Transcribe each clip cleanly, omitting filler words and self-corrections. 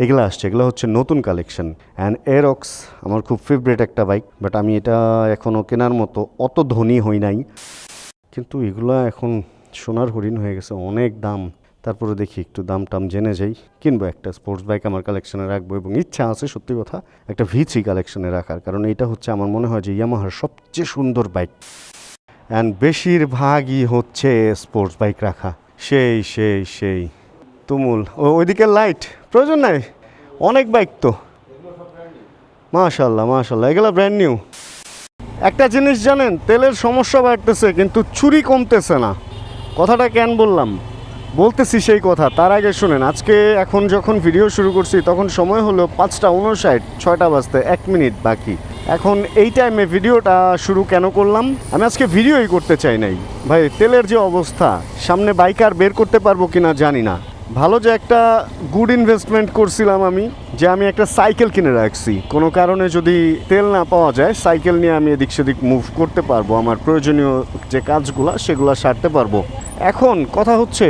এগুলো আসছে, এগুলো হচ্ছে নতুন কালেকশন। অ্যান্ড এরক্স আমার খুব ফেভারিট একটা বাইক, বাট আমি এটা এখনও কেনার মতো অত ধনী হই নাই, কিন্তু এগুলো এখন সোনার হরিণ হয়ে গেছে, অনেক দাম। তারপরে দেখি একটু দাম টাম জেনে যাই, কিনবো একটা স্পোর্টস বাইক আমার কালেকশনে রাখবো, এবং ইচ্ছা আছে সত্যি কথা একটা V3 কালেকশনে রাখার, কারণ এটা হচ্ছে আমার মনে হয় যে ইয়ামাহার সবচেয়ে সুন্দর বাইক। অ্যান্ড বেশিরভাগই হচ্ছে স্পোর্টস বাইক রাখা, সেই সেই সেই তুমুল। ওইদিকে লাইট প্রয়োজন নাই, অনেক বাইক তো, মাশাল্লাহ মাশাল্লাহ, এগুলো ব্র্যান্ড নিউ। একটা জিনিস জানেন, তেলের সমস্যা বাড়তেছে কিন্তু চুরি কমতেছে না। কথাটা কেন বললাম, বলতেছি সেই কথা, তার আগে শুনেন। আজকে এখন যখন ভিডিও শুরু করছি তখন সময় হলো 5:59, 6টা বাজতে 1 মিনিট বাকি। এখন এই টাইমে ভিডিওটা শুরু কেন করলাম, আমি আজকে ভিডিওই করতে চাই নাই ভাই। তেলের যে অবস্থা, সামনে বাইকার বের করতে পারবো কিনা জানি না। ভালো যে একটা গুড ইনভেস্টমেন্ট করছিলাম আমি, যে আমি একটা সাইকেল কিনে রাখছি, কোনো কারণে যদি তেল না পাওয়া যায় সাইকেল নিয়ে আমি এদিক সেদিক মুভ করতে পারবো, আমার প্রয়োজনীয় যে কাজগুলো সেগুলো সারতে পারবো। এখন কথা হচ্ছে,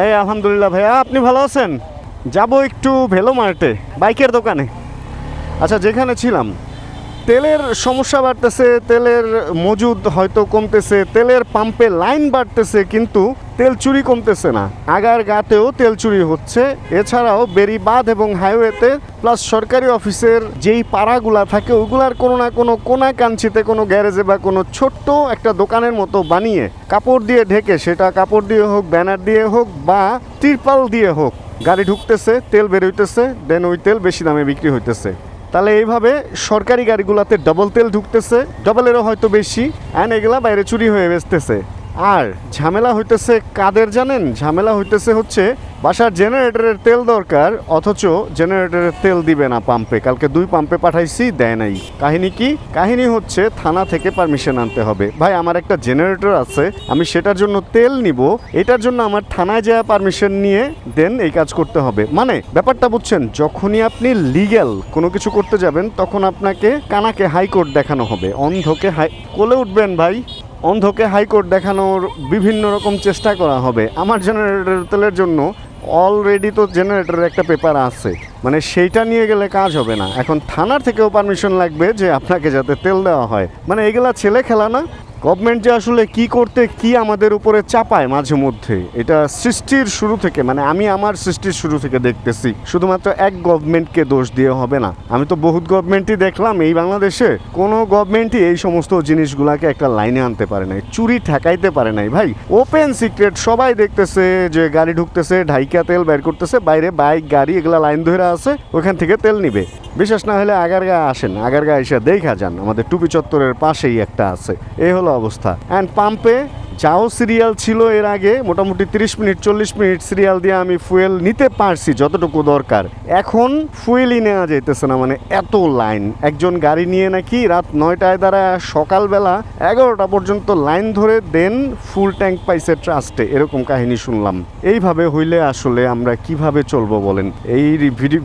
এই আলহামদুলিল্লাহ ভাইয়া, আপনি ভালো আছেন? যাবো একটু ভেলো মার্টে, বাইকের দোকানে। আচ্ছা, যেখানে ছিলাম, তেলের সমস্যা বাড়তেছে, তেলের মজুদ হয়তো কমতেছে, তেলের পাম্পে লাইন বাড়তেছে, কিন্তু তেল চুরি কমতেছে না। আগার গাতেও তেল চুরি হচ্ছে। এছাড়াও বেরিবাঁধ এবং হাইওয়েতে প্লাস সরকারি অফিসের যেই পাড়াগুলা থাকে ওগুলার কোনো না কোনো কোনা কাঞ্চিতে কোনো গ্যারেজে বা কোনো ছোট্ট একটা দোকানের মতো বানিয়ে কাপড় দিয়ে ঢেকে, সেটা কাপড় দিয়ে হোক, ব্যানার দিয়ে হোক বা তিরপাল দিয়ে হোক, গাড়ি ঢুকতেছে, তেল বেরোইতেছে, দেন ওই তেল বেশি দামে বিক্রি হইতেছে। তাহলে এইভাবে সরকারি গাড়িগুলোতে ডবল তেল ঢুকতেছে, ডবলেরও হয়তো বেশি, অ্যান্ড এগুলা বাইরে চুরি হয়ে বেচতেছে। আর ঝামেলা হইতেছে কাদের জানেন? ঝামেলা হইতেছে হচ্ছে বাসার জেনারেটরের তেল দরকার, অথচ জেনারেটরের তেল দিবে না পাম্পে। কালকে 2 পাম্পে পাঠাইছি, দেয় নাই। কাহিনী কি? কাহিনী হচ্ছে থানা থেকে পারমিশন আনতে হবে। ভাই, আমার একটা জেনারেটর আছে, আমি সেটার জন্য তেল নিব, এটার জন্য আমার থানায় যাওয়া পারমিশন নিয়ে দেন এই কাজ করতে হবে। মানে ব্যাপারটা বুঝছেন, যখনই আপনি লিগ্যাল কোনো কিছু করতে যাবেন তখন আপনাকে কানাকে হাইকোর্ট দেখানো হবে, অন্ধকে কোলে উঠবেন ভাই, অন্ধকে হাইকোর্ট দেখানোর বিভিন্ন রকম চেষ্টা করা হবে। আমার জেনারেটর তেলের জন্য অলরেডি তো জেনারেটরের একটা পেপার আছে, মানে সেইটা নিয়ে গেলে কাজ হবে না। এখন থানার থেকেও পারমিশন লাগবে যে আপনাকে যাতে তেল দেওয়া হয়। মানে এগুলা ছেলে খেলা না। গভর্নমেন্ট যে আসলে কি করতে কি আমাদের উপরে চাপায় মাঝে মধ্যে, এটা সৃষ্টির শুরু থেকে, মানে আমি আমার সৃষ্টির শুরু থেকে দেখতেছি। শুধুমাত্র এক গভর্নমেন্টকে দোষ দিয়ে হবে না। আমি তো বহুত গভর্নমেন্টই দেখলাম এই বাংলাদেশে, কোনো গভর্নমেন্টই এই সমস্ত জিনিসগুলাকে একটা লাইনে আনতে পারে নাই, চুরি ঠেকাইতে পারে নাই। ভাই, ওপেন সিক্রেট, সবাই দেখতেছে যে গাড়ি ঢুকতেছে, ঢাইকা তেল বের করতেছে, বাইরে বাইক গাড়ি এগুলা লাইন ধরে আছে, ওইখান থেকে তেল নিবে। বিশ্বাস না হলে আগারগাঁ আসেন, আগারগাঁ এসে দেখা যান, আমাদের টুপি চত্বরের পাশেই একটা আছে। এই হলো অবস্থা। অ্যান্ড পাম্পে যাও সিরিয়াল ছিল এর আগে, মোটামুটি 30 মিনিট 40 মিনিট সিরিয়াল দিয়ে আমি ফুয়েল নিতে পারছি যতটুকু দরকার। এখন ফুয়েলই নেওয়া যাইতেছে না, মানে এত লাইন। একজন গাড়ি নিয়ে নাকি রাত 9টায় দ্বারা সকালবেলা 11টা পর্যন্ত লাইন ধরে দেন ফুল ট্যাঙ্ক পাইছে ট্রাস্টে, এরকম কাহিনী শুনলাম। এইভাবে হইলে আসলে আমরা কিভাবে চলবো বলেন? এই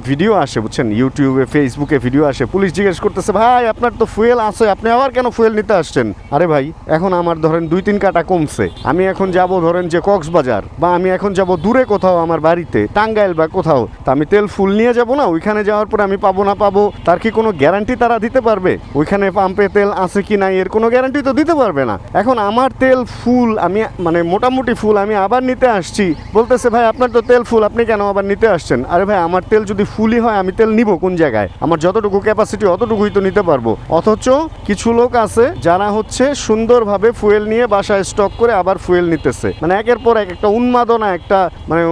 ভিডিও আসে বুঝছেন, ইউটিউবে ফেসবুকে ভিডিও আসে, পুলিশ জিজ্ঞেস করতেছে, ভাই আপনার তো ফুয়েল আছে, আপনি আবার কেন ফুয়েল নিতে আসছেন? আরে ভাই, এখন আমার ধরেন 2-3 কাটা কমছে, আমি এখন যাব ধরেন যে কক্সবাজার, বা আমি এখন যাব দূরে কোথাও আমার বাড়িতে টাঙ্গাইল বা কোথাও, তা আমি তেল ফুল নিয়ে যাব না? ওইখানে যাওয়ার পরে আমি পাবো না পাবো তার কি কোনো গ্যারান্টি তারা দিতে পারবে? ওইখানে পাম্পে তেল আছে কি নাই এর কোনো গ্যারান্টি তো দিতে পারবে না। এখন আমার তেল ফুল, আমি মানে মোটামুটি ফুল, আমি আবার নিতে আসছি, বলতেছে ভাই আপনার তো তেল ফুল, আপনি কেন আবার নিতে আসছেন? আরে ভাই, আমার তেল যদি ফুলই হয় আমি তেল নিব কোন জায়গায়? আমার যতটুকু ক্যাপাসিটি অতটুকুই তো নিতে পারবো। অথচ কিছু লোক আছে যারা হচ্ছে সুন্দরভাবে ফুয়েল নিয়ে বাসায় স্টক করে আবার ফুয়েল নিতেছে, মানে একের পর এক একটা উন্মাদনা, একটা মানে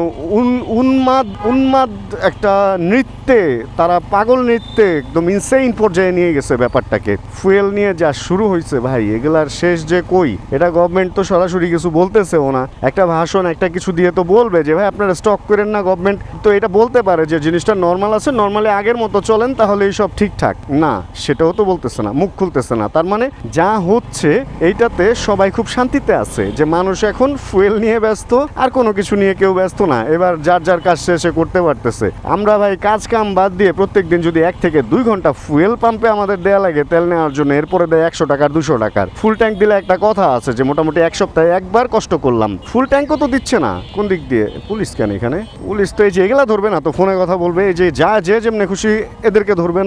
উন্মাদ একটা নৃত্যে, তারা পাগল নৃত্যে একদম ইনসেইন পর্যায়ে নিয়ে গেছে ব্যাপারটাকে। ফুয়েল নিয়ে যা শুরু হয়েছে ভাই, এগুলার শেষ যে কই? এটা গভর্নমেন্ট তো সরাসরি কিছু বলতেছেও না, একটা ভাষণ একটা কিছু দিয়ে তো বলবে যে ভাই আপনারা স্টক করেন না। গভর্নমেন্ট তো এটা বলতে পারে যে জিনিসটা নর্মাল আছে, নর্মালি আগের মতো চলেন, তাহলে এইসব ঠিকঠাক না, সেটাও তো বলতেছে না, মুখ খুলতেছে না। তার মানে যা হচ্ছে এইটাতে সবাই খুব শান্তিতে আছে। আছে যে মানুষ এখন ফুয়েল নিয়ে ব্যস্ত, আর কোনো কিছু নিয়ে কেউ ব্যস্ত না। এবার যার যার কাজ শেষে করতে পারতেছে। আমরা ভাই কাজ কাম বাদ দিয়ে প্রত্যেকদিন যদি 1 থেকে 2 ঘন্টা ফুয়েল পাম্পে আমাদের দেয়া লাগে তেল নেওয়ার জন্য, এরপরে দেয় 100 টাকার 200 টাকার। ফুল ট্যাঙ্ক দিলে একটা কথা আছে যে মোটামুটি 1 সপ্তাহে একবার কষ্ট করলাম। ফুল ট্যাঙ্কও তো দিচ্ছে না, কোন দিক দিয়ে? পুলিশ কেন এখানে? পুলিশ তো এই যে এগুলা ধরবে না, তো ফোনে কথা বলবে, এই যে যে যেমনি খুশি এদেরকে ধরবে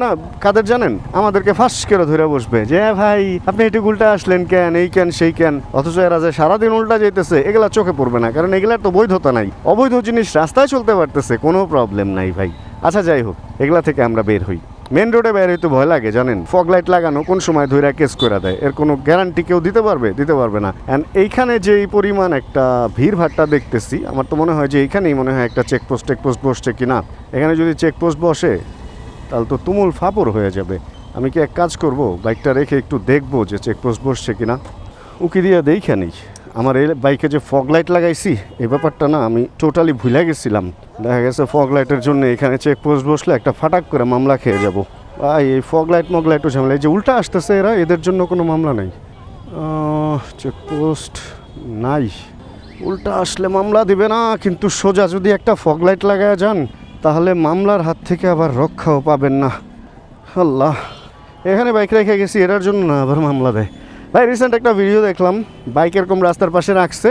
না। কাদের জানেন? আমাদেরকে ফাঁস করে ধরে বসবে যে ভাই আপনি একটু উল্টা আসলেন কেন, এই কেন সেই কেন। অথচ এরা যে সারাদিন উল্টা যেতেছে এগুলা চোখে পড়বে না, কারণ এগুলার তো বৈধতা নাই। অবৈধ জিনিস রাস্তায় চলতে পারতেছে, কোনো প্রবলেম নাই ভাই। আচ্ছা যাই হোক, এগুলা থেকে আমরা বের হই। মেন রোডে বের হইতে ভয় লাগে জানেন। ফগ লাইট লাগানো কোন সময় ধইরা কেস করে দেয়, এর কোনো গ্যারান্টি কেউ দিতে পারবে না। অ্যান্ড এইখানে যে এই পরিমাণ একটা ভিড় ভাট্টা দেখতেছি, আমার তো মনে হয় যে এইখানেই মনে হয় একটা চেকপোস্ট বসছে কিনা। এখানে যদি চেকপোস্ট বসে তাহলে তো তুমুল ফাপড় হয়ে যাবে। আমি কি এক কাজ করব, বাইকটা রেখে একটু দেখবো যে চেকপোস্ট বসছে কিনা। উকি দিয়ে দেখে নেই। আমার এই বাইকে যে ফগ লাইট লাগাইছি এই ব্যাপারটা না আমি টোটালি ভুলে গেছিলাম। দেখা গেছে ফগ লাইটের জন্য এখানে চেকপোস্ট বসলে একটা ফাটাক করে মামলা খেয়ে যাব। ভাই এই ফগ লাইটও ঝামেলা। এই যে উল্টা আসতেছে এরা, এদের জন্য কোনো মামলা নাই। চেকপোস্ট নাই, উল্টা আসলে মামলা দিবে না, কিন্তু সোজা যদি একটা ফগ লাইট লাগায় যান তাহলে মামলার হাত থেকে আবার রক্ষাও পাবেন না। আল্লাহ, এখানে বাইক রেখে গেছি এটার জন্য না আবার মামলা দেয়। ভাই রিসেন্ট একটা ভিডিও দেখলাম, বাইক এরকম রাস্তার পাশে রাখছে,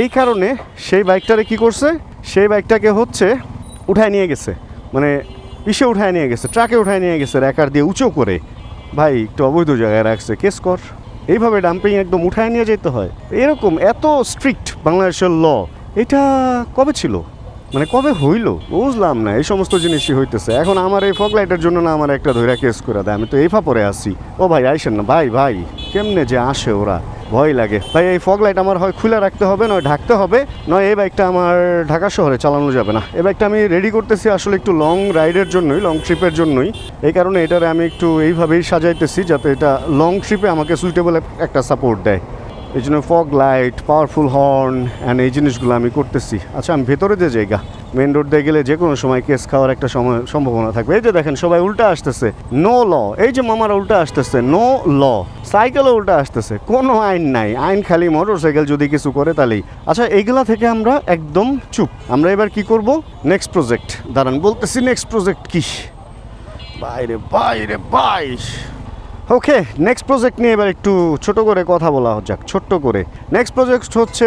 এই কারণে সেই বাইকটারে কি করছে, সেই বাইকটাকে উঠায় নিয়ে গেছে, মানে উঠায় নিয়ে গেছে, ট্রাকে উঠায় নিয়ে গেছে র্যাকার দিয়ে উঁচু করে। ভাই একটু অবৈধ জায়গায় রাখছে, কেস কর। এইভাবে ডাম্পিং একদম উঠায় নিয়ে যেতে হয়? এরকম এত স্ট্রিক্ট বাংলাদেশের ল, এটা কবে ছিল, মানে কবে হইল বুঝলাম না। এই সমস্ত জিনিসই হইতেছে এখন। আমার এই ফগ লাইটের জন্য না আমার একটা ধৈরা কেস করে দেয়, আমি তো এই ফাপরে আসি। ও ভাই আইসেন না ভাই, কেমনে যে আসে ওরা, ভয় লাগে ভাই। এই ফগ লাইট আমার হয় খুলে রাখতে হবে, নয় ঢাকতে হবে, নয় এই বাইকটা আমার ঢাকা শহরে চালানো যাবে না। এই বাইকটা আমি রেডি করতেছি আসলে একটু লং রাইডের জন্যই, লং ট্রিপের জন্যই। এই কারণে এটারে আমি একটু এইভাবেই সাজাইতেছি যাতে এটা লং ট্রিপে আমাকে সুইটেবল একটা সাপোর্ট দেয়। এই জন্য fog light, powerful horn and এই জিনিসগুলো আমি করতেছি। আচ্ছা আমি ভেতরে যে জায়গা, মেন রোড দিয়ে গেলে যে কোনো সময় কেস খাওয়ার একটা সম্ভাবনা থাকবে। এই যে দেখেন সবাই উল্টা আসতেছে, নো ল। এই যে মামারা উল্টা আসতেছে, নো ল। সাইকেলও উল্টা আসতেছে, কোনো আইন নাই। আইন খালি মোটর সাইকেল যদি কিছু করে তাহলেই। আচ্ছা এইগুলা থেকে আমরা একদম চুপ। আমরা এবার কি করব, নেক্সট প্রজেক্ট। দাঁড়ান বলতেছি নেক্সট প্রজেক্ট কি। ভাই ওকে, নেক্সট প্রজেক্ট নিয়ে এবার একটু ছোট করে কথা বলা যাক, ছোট্ট করে। নেক্সট প্রজেক্ট হচ্ছে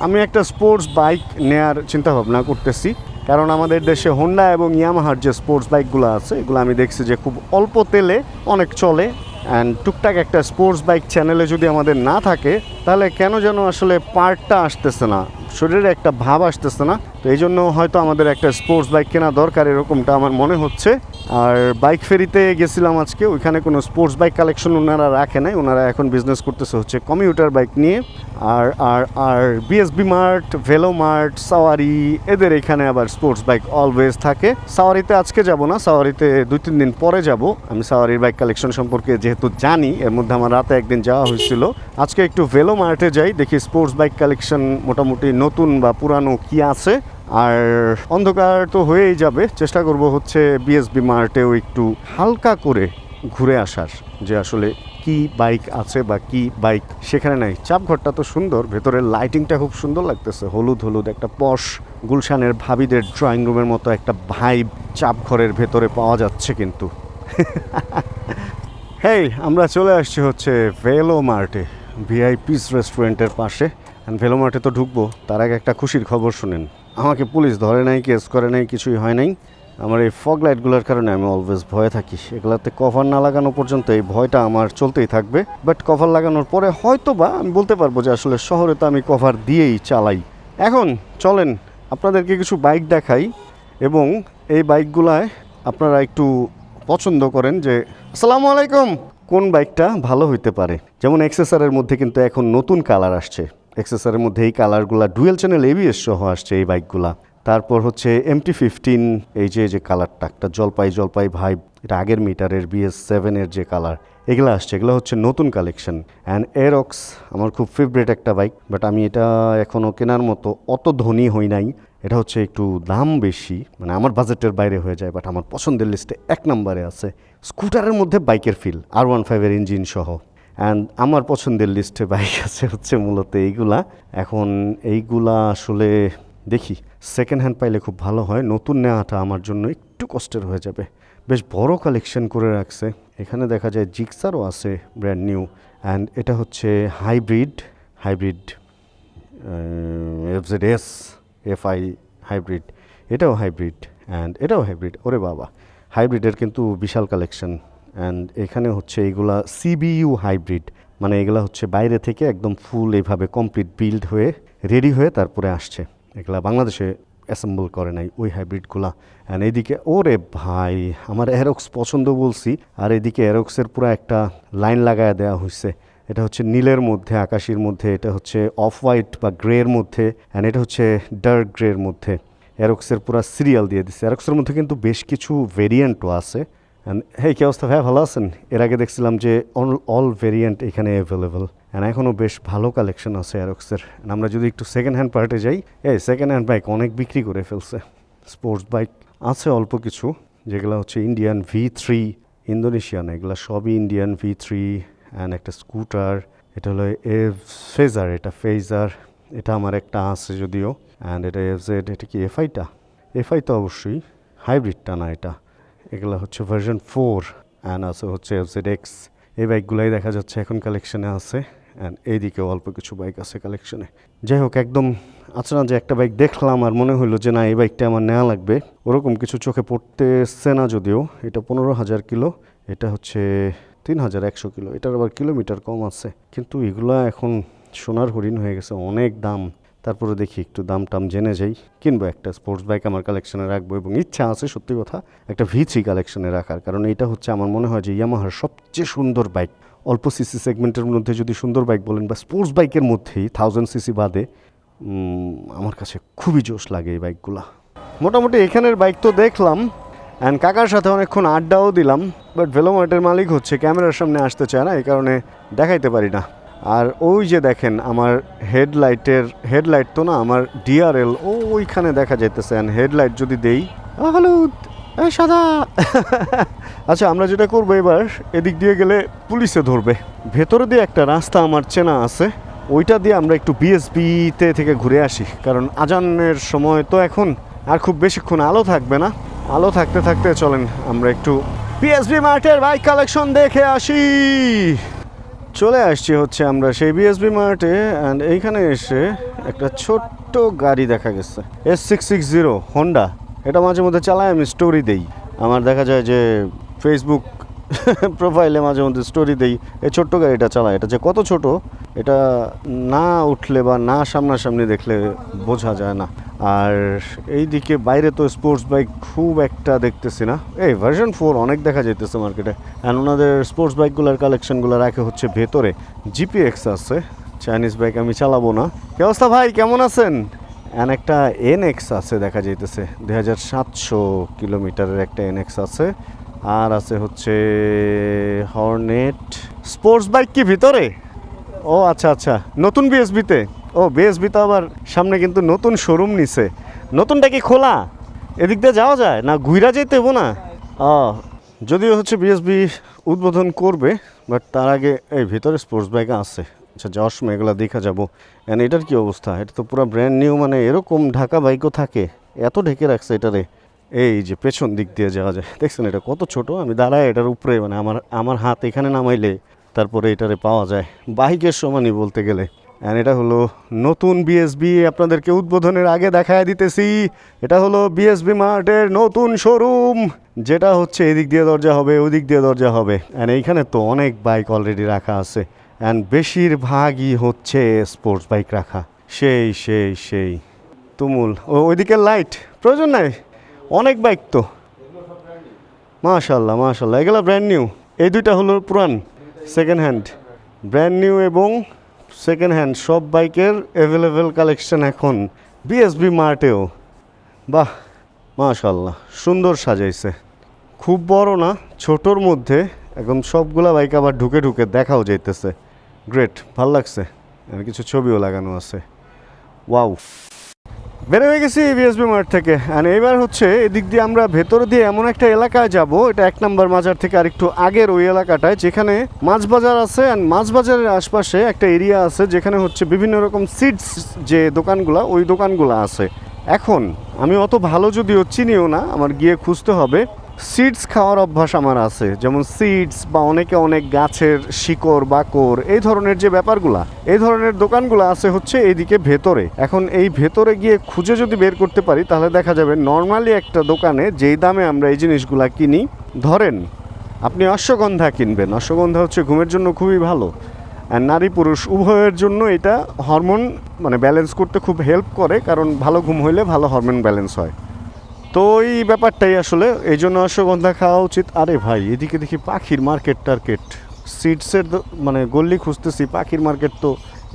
আমি একটা স্পোর্টস বাইক নেয়ার চিন্তাভাবনা করতেছি। কারণ আমাদের দেশে হোন্ডা এবং ইয়ামাহার যে স্পোর্টস বাইকগুলো আছে এগুলো আমি দেখছি যে খুব অল্প তেলে অনেক চলে। অ্যান্ড টুকটাক একটা স্পোর্টস বাইক চ্যানেলে যদি আমাদের না থাকে তাহলে কেন যেন আসলে পার্টটা আসতেছে না, শরীরে একটা ভাব আসতেছে না। তো এই জন্য হয়তো আমাদের একটা স্পোর্টস বাইক কেনা দরকার, এরকমটা আমার মনে হচ্ছে। আর বাইক ফেরিতে গেছিলাম আজকে, ওইখানে কোনো স্পোর্টস বাইক কালেকশন ওনারা রাখে নাই, ওনারা এখন বিজনেস করতেছে হচ্ছে কমিউটার বাইক নিয়ে। আর আর আর বিএসবি মার্ট, ভেলো মার্ট, সাওয়ারি, এদের এখানে আবার স্পোর্টস বাইক অলওয়েজ থাকে। সাওয়ারিতে আজকে যাব না, সাওয়ারিতে 2-3 দিন পরে যাব। আমি সাওয়ারির বাইক কালেকশন সম্পর্কে যেহেতু জানি, এর মধ্যে আমার রাতে একদিন যাওয়া হয়েছিল। আজকে একটু ভেলো মার্টে যাই, দেখি স্পোর্টস বাইক কালেকশন মোটামুটি নতুন বা পুরানো কি আছে। আর অন্ধকার তো হয়েই যাবে, চেষ্টা করব হচ্ছে বিএসবি মার্টেও একটু হালকা করে ঘুরে আসার, যে আসলে কি বাইক আছে বা কি বাইক সেখানে নাই। চাপঘরটা তো সুন্দর, ভেতরের লাইটিংটা খুব সুন্দর লাগতেছে, হলুদ একটা পশ গুলশানের ভাবিদের ড্রয়িং রুমের মতো একটা ভাইব চাপঘরের ভেতরে পাওয়া যাচ্ছে কিন্তু। হেই, আমরা চলে আসছি হচ্ছে ভেলো মার্টে, ভিআইপিস রেস্টুরেন্টের পাশে। ভেলো মার্টে তো ঢুকবো, তার আগে একটা খুশির খবর শুনেন। আমাকে পুলিশ ধরে নাই, কেস করে নাই, কিছুই হয় নাই। আমার এই ফগ লাইটগুলোর কারণে আমি অলওয়েজ ভয়ে থাকি। এগুলাতে কভার না লাগানো পর্যন্ত এই ভয়টা আমার চলতেই থাকবে। বাট কভার লাগানোর পরে হয়তো বা আমি বলতে পারবো যে আসলে শহরে তো আমি কভার দিয়েই চালাই। এখন চলেন আপনাদেরকে কিছু বাইক দেখাই, এবং এই বাইকগুলায় আপনারা একটু পছন্দ করেন যে আসসালামু আলাইকুম কোন বাইকটা ভালো হইতে পারে। যেমন এক্সেসরের মধ্যে কিন্তু এখন নতুন কালার আসছে, এক্সেসরের মধ্যে এই কালারগুলা ডুয়েল চ্যানেল এবিএস সহ আসছে এই বাইকগুলা। তারপর হচ্ছে MT-15, এই যে কালারটা একটা জলপাই ভাইব, এটা আগের মিটারের BS7-এর যে কালার, এগুলো আসছে, এগুলো হচ্ছে নতুন কালেকশন। অ্যান্ড এরক্স আমার খুব ফেভারিট একটা বাইক, বাট আমি এটা এখনও কেনার মতো অত ধনী হই নাই। এটা হচ্ছে একটু দাম বেশি, মানে আমার বাজেটের বাইরে হয়ে যায়, বাট আমার পছন্দের লিস্টে 1 নম্বরে আছে। স্কুটারের মধ্যে বাইকের ফিল, R15-এর ইঞ্জিন সহ। অ্যান্ড আমার পছন্দের লিস্টে বাইক আছে হচ্ছে মূলত এইগুলা। এখন এইগুলা আসলে দেখি সেকেন্ড হ্যান্ড পাইলে খুব ভালো হয়, নতুন নেওয়াটা আমার জন্য একটু কষ্টের হয়ে যাবে। বেশ বড় কালেকশন করে রাখছে, এখানে দেখা যায় জিক্সারও আছে ব্র্যান্ড নিউ, অ্যান্ড এটা হচ্ছে হাইব্রিড FZS FI হাইব্রিড, এটাও হাইব্রিড অ্যান্ড এটাও হাইব্রিড। ওরে বাবা, হাইব্রিডের কিন্তু বিশাল কালেকশন। অ্যান্ড এখানে হচ্ছে এইগুলা CBU হাইব্রিড, মানে এগুলা হচ্ছে বাইরে থেকে একদম ফুল এইভাবে কমপ্লিট বিল্ড হয়ে রেডি হয়ে তারপরে আসছে, এগুলা বাংলাদেশে অ্যাসেম্বল করে নাই ওই হাইব্রিডগুলা। অ্যান্ড এইদিকে ওরে ভাই, আমার অ্যারক্স পছন্দ বলছি, আর এদিকে অ্যারক্সের পুরো একটা লাইন লাগায় দেওয়া হয়েছে। এটা হচ্ছে নীলের মধ্যে, আকাশির মধ্যে, এটা হচ্ছে অফ হোয়াইট বা গ্রের মধ্যে, অ্যান্ড এটা হচ্ছে ডার্ক গ্রের মধ্যে। অ্যারক্সের পুরো সিরিয়াল দিয়ে দিচ্ছে। অ্যারক্সের মধ্যে কিন্তু বেশ কিছু ভেরিয়েন্টও আছে। অ্যান্ড হেই, কী অবস্থা ভাই, ভালো আছেন? এর আগে দেখছিলাম যে অল ভেরিয়েন্ট এখানে অ্যাভেলেবল, অ্যান্ড এখনও বেশ ভালো কালেকশন আছে অ্যারক্সের। আমরা যদি একটু সেকেন্ড হ্যান্ড পার্টে যাই, সেকেন্ড হ্যান্ড বাইক অনেক বিক্রি করে ফেলছে। স্পোর্টস বাইক আছে অল্প কিছু, যেগুলো হচ্ছে ইন্ডিয়ান V3, ইন্দোনেশিয়ান, এগুলো সবই ইন্ডিয়ান V3। অ্যান্ড একটা স্কুটার, এটা হলো ফেজার, এটা আমার একটা আছে যদিও। অ্যান্ড এটা FZ, এটা কি FI তো অবশ্যই, হাইব্রিডটা না এটা। এগুলো হচ্ছে ভার্সন 4, অ্যান্ড আছে হচ্ছে FZX। এই বাইকগুলাই দেখা যাচ্ছে এখন কালেকশনে আছে। অ্যান্ড এইদিকেও অল্প কিছু বাইক আছে কালেকশনে। যাই হোক, একদম আছে না যে একটা বাইক দেখলাম আর মনে হলো যে না এই বাইকটা আমার নেওয়া লাগবে, ওরকম কিছু চোখে পড়তেছে না যদিও। এটা 15,000 কিলো, এটা হচ্ছে 3,100 কিলো, এটার আবার কিলোমিটার কম আছে। কিন্তু এগুলা এখন সোনার হরিণ হয়ে গেছে, অনেক দাম। তারপরে দেখি একটু দাম টাম জেনে যাই, কিনবো একটা স্পোর্টস বাইক আমার কালেকশনে রাখবো, এবং ইচ্ছা আছে সত্যি কথা একটা V3 কালেকশনে রাখার। কারণ এটা হচ্ছে আমার মনে হয় যে ইয়ামাহার সবচেয়ে সুন্দর বাইক। অল্প সিসি সেগমেন্টের মধ্যে যদি সুন্দর বাইক বলেন বা স্পোর্টস বাইকের মধ্যেই 1000 সিসি বাদে আমার কাছে খুবই জোশ লাগে এই বাইকগুলা। মোটামুটি এখানের বাইক তো দেখলাম, অ্যান্ড কাকার সাথে অনেকক্ষণ আড্ডাও দিলাম, বাট ভেলোমার্টের মালিক হচ্ছে ক্যামেরার সামনে আসতে চায় না, এই কারণে দেখাইতে পারি না। আর ওই যে দেখেন আমার হেডলাইট তো না, আমার DRL ওইখানে দেখা যাইতেছে। অ্যান্ড হেডলাইট যদি দেই, হলুদ, সাদা। আচ্ছা, আমরা যেটা করবো এবার, এদিক দিয়ে গেলে পুলিশে ধরবে। ভেতরে দিয়ে একটা রাস্তা আমার চেনা আছে, ওইটা দিয়ে আমরা একটু BSB-তে থেকে ঘুরে আসি, কারণ আজানের সময় তো এখন আর খুব বেশিক্ষণ আলো থাকবে না। আলো থাকতে থাকতে চলেন আমরা একটু BSB মার্টের বাইক কালেকশন দেখে আসি। চলে আসছি হচ্ছে আমরা সেই BSB মার্টে। অ্যান্ড এইখানে এসে একটা ছোট্ট গাড়ি দেখা গেছে, S660 হোন্ডা। এটা মাঝে মধ্যে চালায়, আমি স্টোরি দেই। আমার দেখা যায় যে ফেসবুক প্রোফাইলে মাঝে মধ্যে স্টোরি দেই, এই ছোট্ট গাড়িটা চালায়। এটা যে কত ছোট, এটা না উঠলে বা না সামনাসামনি দেখলে বোঝা যায় না। আর এইদিকে বাইরে তো স্পোর্টস বাইক খুব একটা দেখতেছি না। এই ভার্সন 4 অনেক দেখা যাইতেছে মার্কেটে। অ্যান্ড ওনাদের স্পোর্টস বাইকগুলোর কালেকশনগুলো রাখে হচ্ছে ভেতরে। GPX আছে, চাইনিজ বাইক আমি চালাবো না। কি অবস্থা ভাই, কেমন আছেন? অ্যান্ড একটা NX আছে দেখা যাইতেছে, 2700 কিলোমিটারের একটা NX আছে। আর আছে হচ্ছে হর্নেট। স্পোর্টস বাইক কি ভিতরে? ও আচ্ছা আচ্ছা, নতুন BSB-তে। ও BSB তো আবার সামনে কিন্তু নতুন শোরুম নিছে। নতুনটা কি খোলা? এদিক দিয়ে যাওয়া যায় না, ঘুরা যেতে হবো না? যদিও হচ্ছে BSB উদ্বোধন করবে, বাট তার আগে এই ভিতরে স্পোর্টস বাইক আছে। আচ্ছা, যাওয়ার সময় এগুলো দেখা যাবো। অ্যান্ড এটার কি অবস্থা? এটা তো পুরো ব্র্যান্ড নিউ, মানে এরকম ঢাকা বাইকও থাকে, এত ঢেকে রাখছে এটারে। এই যে পেছন দিক দিয়ে যাওয়া যায়, দেখছেন এটা কত ছোট। আমি দাঁড়ায় এটার উপরে, মানে আমার হাত এখানে নামাইলে তারপরে এটারে পাওয়া যায়, বাইকের সমানই বলতে গেলে। অ্যান্ড এটা হলো নতুন BSB, আপনাদেরকে উদ্বোধনের আগে দেখায় দিতেছি। এটা হলো BSB মার্টের নতুন শোরুম, যেটা হচ্ছে এদিক দিয়ে দরজা হবে, ওদিক দিয়ে দরজা হবে। অ্যান্ড এইখানে তো অনেক বাইক অলরেডি রাখা আছে, অ্যান্ড বেশিরভাগই হচ্ছে স্পোর্টস বাইক রাখা। সেই তুমুল। ওইদিকে লাইট প্রয়োজন নাই, অনেক বাইক তো। মাশাল্লাহ, এগুলো ব্র্যান্ড নিউ। এই দুইটা হলো পুরান, সেকেন্ড হ্যান্ড। ব্র্যান্ড নিউ এবং সেকেন্ড হ্যান্ড সব বাইকের অ্যাভেলেবেল কালেকশন এখন BSB মার্টেও। বাহ, মাশাল্লাহ, সুন্দর সাজাইছে। খুব বড় না, ছোটোর মধ্যে একদম সবগুলা বাইক আবার ঢুকে দেখাও যাইতেছে। গ্রেট, ভাল লাগছে। আর কিছু ছবিও লাগানো আছে। ওয়াও, বের হয়ে গেছি বিএসবি মার্ট থেকে। আর এবার হচ্ছে এদিক দিয়ে আমরা ভেতর দিয়ে এমন একটা এলাকায় যাব, এটা 1 নম্বর বাজার থেকে আরেকটু আগের ওই এলাকাটায়, যেখানে মাছ বাজার আছে। আর মাছ বাজারের আশপাশে একটা এরিয়া আছে যেখানে হচ্ছে বিভিন্ন রকম সিডস যে দোকানগুলা, ওই দোকানগুলো আছে। এখন আমি অত ভালো যদিও চিনিও না, আমার গিয়ে খুঁজতে হবে। সিডস খাওয়ার অভ্যাস আমার আছে, যেমন সিডস বা অনেকে অনেক গাছের শিকড় বাকড় এই ধরনের যে ব্যাপারগুলা, এই ধরনের দোকানগুলো আছে হচ্ছে এইদিকে ভেতরে। এখন এই ভেতরে গিয়ে খুঁজে যদি বের করতে পারি তাহলে দেখা যাবে নর্মালি একটা দোকানে যেই দামে আমরা এই জিনিসগুলা কিনি, ধরেন আপনি অশ্বগন্ধা কিনবেন, অশ্বগন্ধা হচ্ছে ঘুমের জন্য খুবই ভালো, আর নারী পুরুষ উভয়ের জন্য এটা হরমোন মানে ব্যালেন্স করতে খুব হেল্প করে, কারণ ভালো ঘুম হইলে ভালো হরমোন ব্যালেন্স হয়। তো এই ব্যাপারটাই আসলে এই জন্য অশ্বগন্ধা খাওয়া উচিত। আরে ভাই এদিকে দেখি পাখির মার্কেট টার্কেট, সিডসের মানে গল্লি খুঁজতেছি, পাখির মার্কেট তো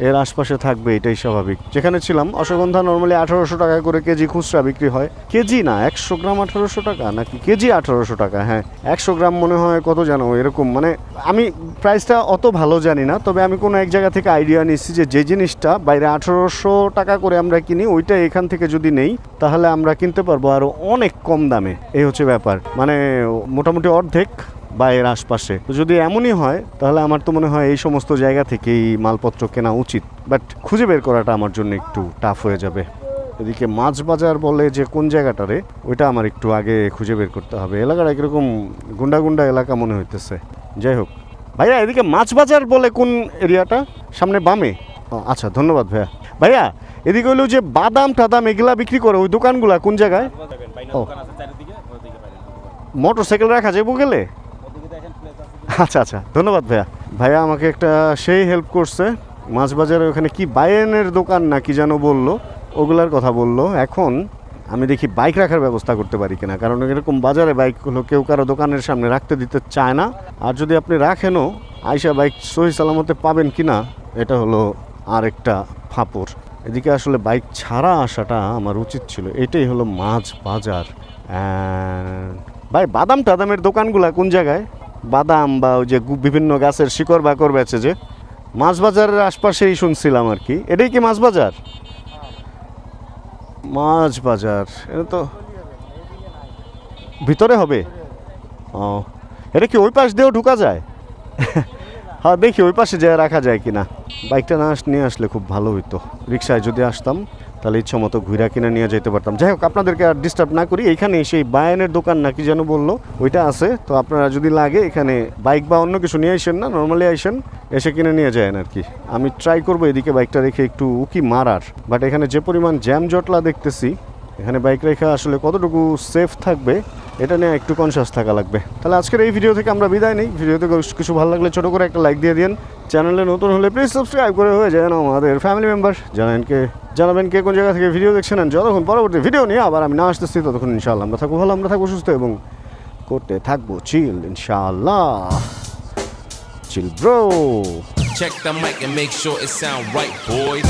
এর আশপাশে থাকবে, এটাই স্বাভাবিক। যেখানে ছিলাম অশ্বগন্ধা নর্মালি 1800 টাকা করে কেজি খুচরা বিক্রি হয়, কেজি না 100 গ্রাম 1800 টাকা নাকি কেজি 1800 টাকা, হ্যাঁ 100 গ্রাম মনে হয় কত জানো এরকম, মানে আমি প্রাইসটা অত ভালো জানি না, তবে আমি কোনো এক জায়গা থেকে আইডিয়া নিচ্ছি যে জিনিসটা বাইরে 1800 টাকা করে আমরা কিনি, ওইটা এখান থেকে যদি নেই তাহলে আমরা কিনতে পারবো আরও অনেক কম দামে। এই হচ্ছে ব্যাপার, মানে মোটামুটি অর্ধেক বা এর আশপাশে। তো যদি এমনই হয় তাহলে আমার তো মনে হয় এই সমস্ত জায়গা থেকেই মালপত্র কেনা উচিত, বাট খুঁজে বের করাটা আমার জন্য একটু টাফ হয়ে যাবে। এদিকে মাছ বাজার বলে যে কোন জায়গাটারে, ওইটা আমার একটু আগে খুঁজে বের করতে হবে। এলাকাটা কীরকম গুন্ডা গুন্ডা এলাকা মনে হইতেছে। যাই হোক ভাইয়া, এদিকে মাছ বাজার বলে কোন এরিয়াটা? সামনে বামে? আচ্ছা ধন্যবাদ ভাইয়া। ভাইয়া এদিকে হলো যে বাদাম টাদাম এগুলা বিক্রি করে ওই দোকানগুলা কোন জায়গায়? ও মোটর সাইকেল রাখা যাবো গেলে? আচ্ছা আচ্ছা ধন্যবাদ ভাইয়া। ভাইয়া আমাকে একটা সেই হেল্প করছে, মাছ বাজারে ওখানে কি বাইনের দোকান না কি যেন বললো, ওগুলার কথা বললো। এখন আমি দেখি বাইক রাখার ব্যবস্থা করতে পারি কিনা, কারণ এরকম বাজারে বাইকগুলো কেউ কারো দোকানের সামনে রাখতে দিতে চায় না, আর যদি আপনি রাখেনও আইসা বাইক সহি সালামতে পাবেন কিনা এটা হলো আরেকটা ফাপড়। এদিকে আসলে বাইক ছাড়া আসাটা আমার উচিত ছিল। এটাই হলো মাছ বাজার। ভাই বাদাম টাদামের দোকানগুলা কোন জায়গায়? বাদাম বা ওই যে বিভিন্ন গাছের শিকড় বাকড় বেচে যে, মাছ বাজারের আশপাশেই শুনছিলাম আর কি। এটাই কি মাছ বাজার? মাছ বাজার এটা তো ভিতরে হবে। ও এটা কি ওই পাশ দিয়েও ঢুকা যায়? হ্যাঁ দেখি ওই পাশে যায় রাখা যায় কিনা। বাইকটা না নিয়ে আসলে খুব ভালো হইতো, রিক্সায় যদি আসতাম তাহলে ইচ্ছা মতো ঘুরা কিনে নিয়ে যেতে পারতাম। যাই হোক আপনাদেরকে আর ডিস্টার্ব না করি, এইখানে সেই বায়ানের দোকান নাকি যেন বললো ওইটা আছে। তো আপনারা যদি লাগে এখানে বাইক বা অন্য কিছু নিয়ে আসেন না, নর্মালি আসেন, এসে কিনে নিয়ে যায়েন আর কি। আমি ট্রাই করবো এদিকে বাইকটা রেখে একটু উকি মারার, বাট এখানে যে পরিমাণ জ্যাম জটলা দেখতেছি, এখানে বাইক রেখে আসলে কতটুকু সেফ থাকবে এটা নিয়ে একটু কনসিয়াস থাকা লাগবে। তাহলে আজকের এই ভিডিও থেকে আমরা বিদায় নেই। ভিডিওতে কিছু ভালো লাগলে ছোটো করে একটা লাইক দিয়ে দিন, চ্যানেলে নতুন হলে প্লিজ সাবস্ক্রাইব করে হয়ে যায় আমাদের ফ্যামিলি মেম্বার। জানাবেন কে কোন জায়গা থেকে ভিডিও দেখছেন। যতক্ষণ পরবর্তী ভিডিও নিয়ে আবার আমি না আসতেছি ততক্ষণ ইনশাআল্লাহ আমরা থাকবো ভালো, আমরা থাকবো সুস্থ এবং করতে থাকবো চিল ইনশাআল্লাহ। Chill bro. Check the mic and make sure it sound right, boys.